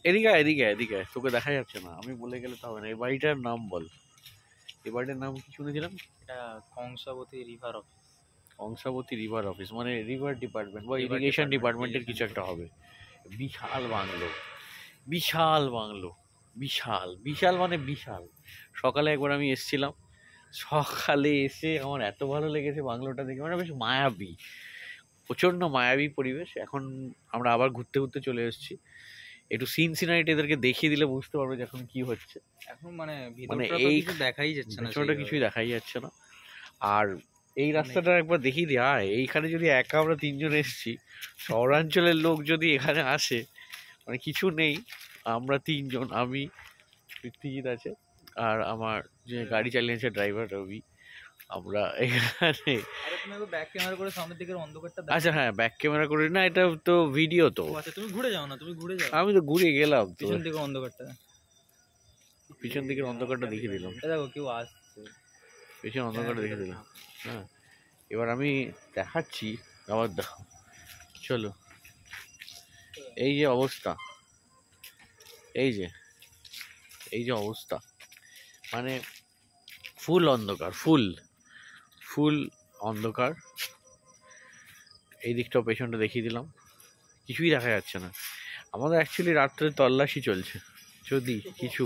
এদিকে এদিকে এদিকে, তোকে দেখা যাচ্ছে না, আমি বলে গেলে তো হবে না। এই বাড়িটার নাম বল, এই বাড়িটার নাম কি শুনেছিলাম? এটা Kangsabati river office. Kangsabati river office মানে রিভার ডিপার্টমেন্ট বা ইরিগেশন ডিপার্টমেন্টের কিছু একটা হবে। বিশাল বাংলো, বিশাল বাংলো, বিশাল বিশাল মানে বিশাল। সকালে একবার আমি এসেছিলাম, সকালে এসে আমার এত ভালো লেগেছে বাংলোটা দেখে, মানে বেশ মায়াবী, প্রচণ্ড মায়াবী পরিবেশ। এখন আমরা আবার ঘুরতে ঘুরতে চলে এসেছি, একটু সিন সিনারিটি এদেরকে দেখিয়ে দিলে বুঝতে পারবে যে এখন কি হচ্ছে। এখন মানে মানে ভিতরটা এই কিছু দেখাই যাচ্ছে না, ভিতরটা কিছুই দেখাই যাচ্ছে না। আর এই রাস্তাটা একবার দেখিয়ে দিই, আয় এইখানে যদি একা আমরা তিনজন এসেছি, শহরাঞ্চলের লোক যদি এখানে আসে, মানে কিছু নেই, আমরা তিনজন, আমি, পৃথ্বীজিৎ আছে আর আমার যে গাড়ি চালিয়েছে ড্রাইভার রবি, আমরা এখানে। ব্যাক ক্যামেরা করে সামনের দিকের অন্ধকারটা। আচ্ছা হ্যাঁ, ব্যাক ক্যামেরা করে না, এটা তো ভিডিও তো। আচ্ছা তুমি ঘুরে যাও না, তুমি ঘুরে যাও। আমি তো ঘুরে গেলাম, পিছন দিকের অন্ধকারটা, পিছন দিকের অন্ধকারটা দেখিয়ে দিলাম। দেখো কেউ আসছে, পিছন অন্ধকারটা দেখিয়ে দিলাম। হ্যাঁ, এবার আমি দেখাচ্ছি, আবার দেখো, চলো। এই যে অবস্থা, এই যে এই যে অবস্থা, মানে ফুল অন্ধকার, ফুল ফুল অন্ধকার। এই দিকটা পেছনটা দেখিয়ে দিলাম, কিছুই দেখা যাচ্ছে না। আমাদের অ্যাকচুয়ালি রাত্রে তল্লাশি চলছে, যদি কিছু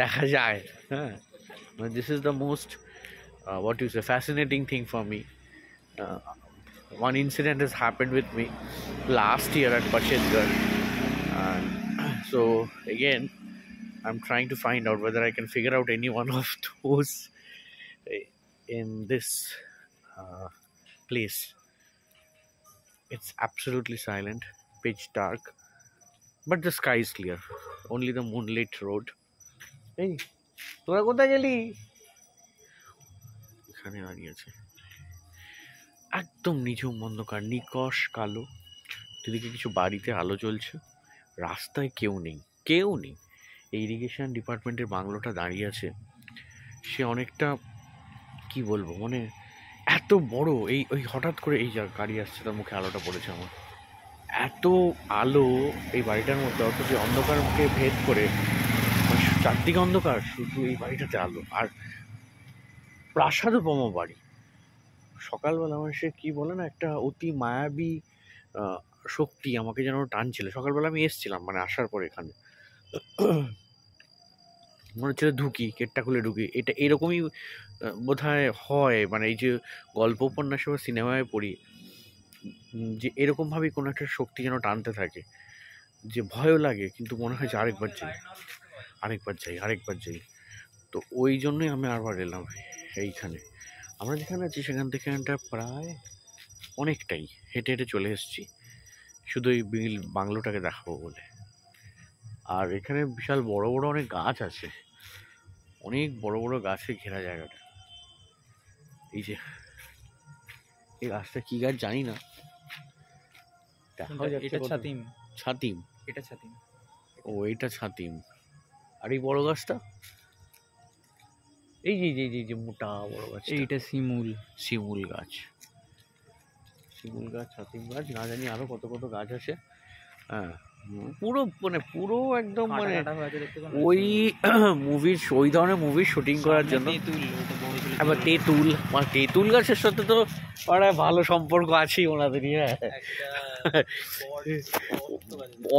দেখা যায়। হ্যাঁ, this is the most what you say fascinating thing for me. One incident has happened with me last year at Pachedgar, and so again I'm trying to find out whether I can figure out any one of those in this place. It's absolutely silent, pitch dark, but the sky is clear, only the moonlit road. Hey, তোরা কোথায় গেলি? এখানে দাঁড়িয়ে আছে, একদম নিঝুম অন্ধকার, নিকশ কালো। দুদিকে কিছু বাড়িতে আলো জ্বলছে, রাস্তায় কেউ নেই, কেউ নেই। এই ইরিগেশন ডিপার্টমেন্টের বাংলোটা দাঁড়িয়ে আছে, সে অনেকটা কি বলবো, মানে এত বড়। এই ওই হঠাৎ করে এই যা গাড়ি আসছে, তার মুখে আলোটা পড়েছে আমার, এত আলো এই বাড়িটার মধ্যে, অথচ অন্ধকারকে ভেদ করে চারদিকে অন্ধকার, শুধু এই বাড়িটাতে আলো। আর প্রাসাদোপম বাড়ি, সকালবেলা আমার সে কি বলে না, একটা অতি মায়াবী শক্তি আমাকে যেন টানছিল। সকালবেলা আমি এসেছিলাম, মানে আসার পর এখানে মনে হচ্ছিল ঢুকি, গেটটা খুলে ঢুকি। এটা এরকমই বোধহয় হয়, মানে এই যে গল্প উপন্যাসে বা সিনেমায় পড়ি, যে এরকমভাবেই কোনো একটা শক্তি যেন টানতে থাকে, যে ভয়ও লাগে, কিন্তু মনে হয় যে আরেকবার যাই, আরেকবার যাই, আরেকবার যাই। তো ওই জন্যই আমি আবার এলাম এইখানে। আমরা যেখানে আছি সেখান থেকে এখানটা প্রায় অনেকটাই হেঁটে হেঁটে চলে এসেছি, শুধু এই বাংলোটাকে দেখাবো বলে। আর এখানে বিশাল বড় বড় অনেক গাছ আছে, অনেক বড় বড় গাছে ঘেরা জায়গাটা। এই যে এই গাছটা কি গাছ জানি না, এটা ছাতিম, ছাতিম, এটা ছাতিম, ও এটা ছাতিম। আর এই বড় গাছটা, এই যে যে যে মোটা বড় গাছ, এইটা শিমুল, শিমুল গাছ, শিমুল গাছ, ছাতিম গাছ, না জানি আরো কত কত গাছ আছে। হ্যাঁ, পুরো মানে পুরো একদম মানে ওই মুভির, ওই ধরনের মুভির শুটিং করার জন্য। আবার তেঁতুল, মানে তেঁতুল গাছের সাথে তো ভালো সম্পর্ক আছেই ওনাদের।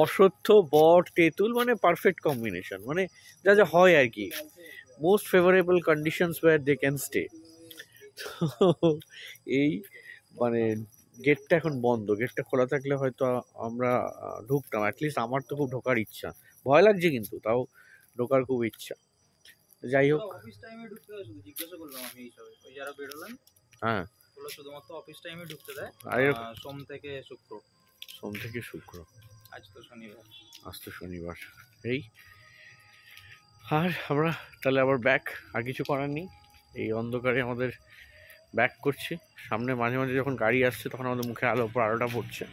অশ্বত্থ, বট, তেঁতুল, মানে পারফেক্ট কম্বিনেশন, মানে যা যা হয় আর কি, most favourable conditions where they can stay. এই মানে গেটটা এখন বন্ধ, গেটটা খোলা থাকলে হয়তো আমরা ঢুকতাম, অ্যাটলিস্ট আমার তো খুব ঢোকার ইচ্ছা, ভয় লাগছে কিন্তু তাও ঢোকার খুব ইচ্ছা। যাই হোক, অফিস টাইমে ঢুকতে হয় শুধু, জিজ্ঞাসা করলাম আমি এইসবে, ওই যারা বেরোলেন, হ্যাঁ বললো শুধুমাত্র অফিস টাইমে ঢুকতে দেয়, সোম থেকে শুক্র। সোম থেকে শুক্র, আজ তো শনিবার, আজ তো শনিবার। এই আর আমরা তাহলে আবার ব্যাক, আর কিছু করার নেই, এই অন্ধকারে আমাদের ব্যাক করছি। সামনে মাঝে মাঝে যখন গাড়ি আসছে তখন আমাদের মুখে আলো উপর আলোটা পড়ছে,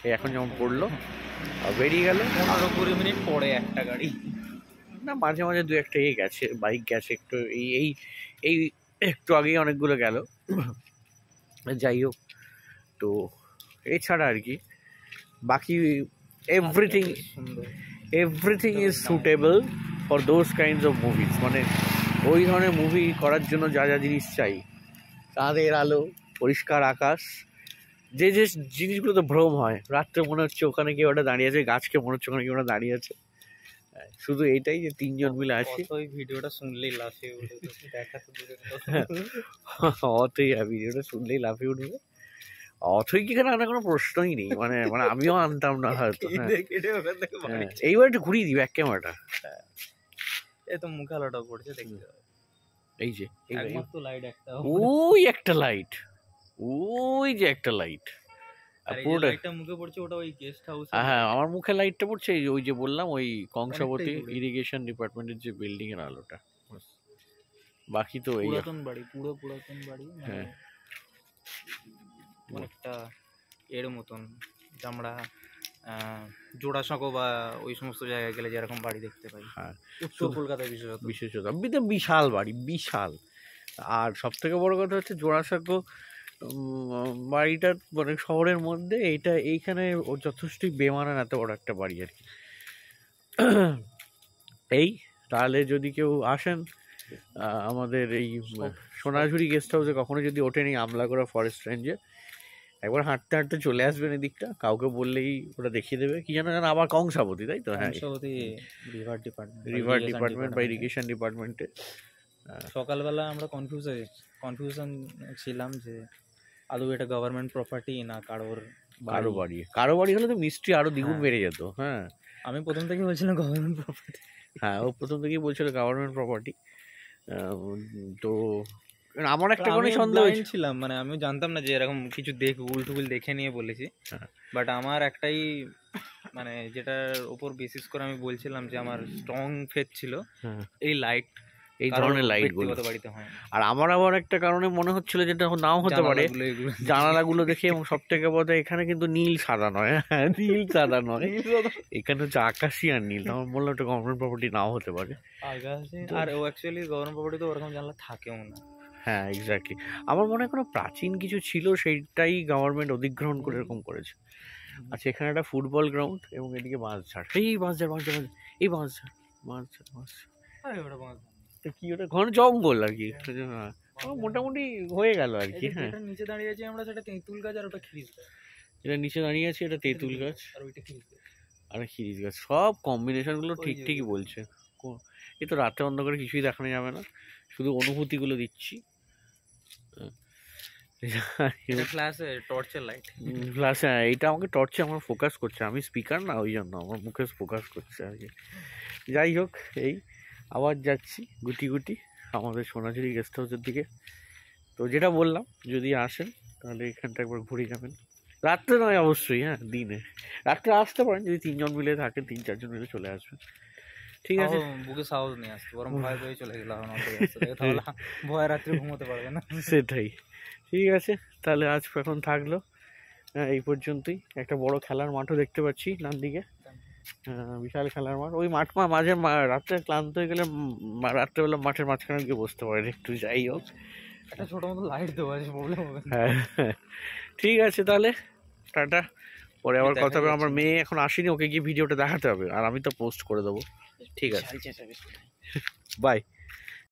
এই এখন যেমন পড়লো, আর বেরিয়ে গেল 15-20 মিনিট পরে একটা গাড়ি, না মাঝে মাঝে দু একটা গেছে, বাইক গেছে একটু, এই এই এই একটু আগেই অনেকগুলো গেল। যাই হোক, তো এছাড়া আর কি বাকি এভরিথিং সুন্দর। Everything is suitable for those kinds of movies, মানে ওই ধরনের মুভি করার জন্য যা যা জিনিস চাই, চাঁদের আলো, পরিষ্কার আকাশ, যে যে জিনিসগুলো তো ভ্রম হয়, রাত্রে মনে হচ্ছে ওখানে কেউ ওটা দাঁড়িয়ে আছে, গাছকে মনে হচ্ছে ওখানে কেউ ওটা দাঁড়িয়ে আছে। শুধু এইটাই যে তিনজন মিলে আছি, ওই ভিডিওটা শুনলেই লাফিয়ে উঠে, দেখা তো দূরের কথা। অতই ভিডিওটা শুনলেই লাফিয়ে উঠবে। অথই কি এখানে আনার কোনো প্রশ্নই নেই, মানে মানে আমিও আনতাম না হয়তো। এইবার একটু ঘুরিয়ে দিই ব্যাক ক্যামেরাটা। এই তো মুখ আলোটা পড়ছে, দেখতে হবে। এই যে একমাত্র লাইট একটা, ওই একটা লাইট, ওই যে একটা লাইট, আর এই যে পুরোটা। লাইটটা মুখে পড়ছে ওটা ওই গেস্ট হাউস। হ্যাঁ, আমার মুখে লাইটটা পড়ছে, এই যে ওই যে বললাম ওই কংসাবতী অনেকটাই দূরে। ইরিগেশন ডিপার্টমেন্টের যে বিল্ডিং এর আলোটা। বাকি তো এই পুরাতন বাড়ি, পুরো পুরাতন বাড়ি, হ্যাঁ। অনেকটা এর মতন আমরা জোড়াসাঁকো বা ওই সমস্ত জায়গায় গেলে যেরকম বাড়ি দেখতে পাই, হ্যাঁ, উত্তর কলকাতায় বিশেষত। বিশেষত বিশাল বাড়ি, বিশাল। আর সব থেকে বড় কথা হচ্ছে জোড়াসাঁকো বাড়িটা মানে শহরের মধ্যে, এইখানে যথেষ্টই বেমানান এত বড় একটা বাড়ি আর কি। এই তাহলে যদি কেউ আসেন আমাদের এই সোনাঝুরি গেস্ট হাউসে, কখনো যদি ওঠেনি আমলাগড়া ফরেস্ট রেঞ্জে, একবার হাঁটতে হাঁটতে চলে আসবেন এদিকটা, কাউকে বললেই ওটা দেখিয়ে দেবে। কি জানো আবার কংসাবতী, তাই তো? হ্যাঁ, রিভার ডিপার্টমেন্ট, রিভার ডিপার্টমেন্ট বা ইরিগেশন ডিপার্টমেন্টে। সকালবেলা আমরা কনফিউশন ছিলাম যে আদৌ এটা গভর্নমেন্ট প্রপার্টি না কারোর কারো বাড়ি হলে তো মিস্ট্রি আরো দ্বিগুণ হ্যাঁ। বেড়ে যেত। হ্যাঁ, আমি প্রথম থেকে বলছিলাম গভর্নমেন্ট প্রপার্টি। হ্যাঁ, ও প্রথম থেকেই বলছিল গভর্নমেন্ট প্রপার্টি। তো আমার একটা কোনো সন্দেহ ছিলাম, মানে আমিও জানতাম না যে এরকম কিছু গুগল টুগুল দেখে নিয়ে বলেছি। বাট আমার একটাই মানে যেটার উপর বেসিস করে আমি বলছিলাম যে আমার স্ট্রং ফেথ ছিল এই লাইট, এই ধরনের লাইট গুলো বাড়িতে হয়। আর আমার আবার একটা কারণে মনে হচ্ছিল যেটা নাও হতে পারে, জানালাগুলো দেখে। এবং সব থেকে বড় এখানে কিন্তু নীল সাদা নয়, নীল সাদা নয়, এখানে হচ্ছে আকাশি আর নীল। আমার বললাম একটা গভর্নমেন্ট প্রপার্টি নাও হতে পারে। আর ও অ্যাকচুয়ালি গভর্নমেন্ট প্রপার্টি তো ওরকম জানলা থাকেও না। হ্যাঁ, এক্স্যাক্টলি। আমার মনে হয় কোনো প্রাচীন কিছু ছিল, সেইটাই গভর্নমেন্ট অধিগ্রহণ করে এরকম করেছে। আচ্ছা, এখানে একটা ফুটবল গ্রাউন্ড এবং এদিকে বাঁশঝাড়, এই বাঁশঝাড়, এই বাঁশঝাড়। কি ওটা ঘন জঙ্গল আর কি, মোটামুটি হয়ে গেল আর কি। হ্যাঁ, নিচে দাঁড়িয়ে আছি আমরা, সেটা তেঁতুল গাছ, আর ওটা খিরিস গাছ। এটা নিচে দাঁড়িয়ে আছে, এটা তেঁতুল গাছ, আর ওইটা খিরিস গাছ, আর খিরিস গাছ। সব কম্বিনেশন গুলো ঠিকই বলছে। এই তো রাতে অন্ধকারে কিছুই দেখানো যাবে না, শুধু অনুভূতিগুলো দিচ্ছি। এইটা আমাকে টর্চে আমার ফোকাস করছে, আমি স্পিকার না, ওই জন্য আমার মুখে ফোকাস করছে আর কি। যাই হোক, এই আবার যাচ্ছি গুটি গুটি আমাদের সোনাঝুরি গেস্ট হাউসের দিকে। তো যেটা বললাম, যদি আসেন তাহলে এখানটা একবার ঘুরে যাবেন। রাত্রে নয় অবশ্যই, হ্যাঁ দিনে। রাত্রে আসতে পারেন, যদি 3 জন মিলে থাকেন, 3-4 জন মিলে চলে আসবেন। ঠিক আছে, বুকে সাহস নিয়ে আসতে, বরং ভয় পেয়ে চলে গেলাম, তাহলে ভয় রাত্রে ঘুমোতে পারবে না। সেটাই। ঠিক আছে, তাহলে আজ এখন থাকলো এই পর্যন্তই। একটা বড় খেলার মাঠও দেখতে পাচ্ছি ডান দিকে, বিশাল খেলার মাঠ। ওই মাঠ মাঝে রাত্রে ক্লান্ত হয়ে গেলে রাত্রেবেলা মাঠের মাঝখানে গিয়ে বসতে পারেন একটু। যাই হোক, একটা ছোট মতো লাইট দেওয়া আছে, প্রবলেম হবে। হ্যাঁ, ঠিক আছে, তাহলে টাটা। পরে আবার কথা হবে। আমার মেয়ে এখন আসেনি, ওকে গিয়ে ভিডিওটা দেখাতে হবে, আর আমি তো পোস্ট করে দেবো। ঠিক আছে, বাই।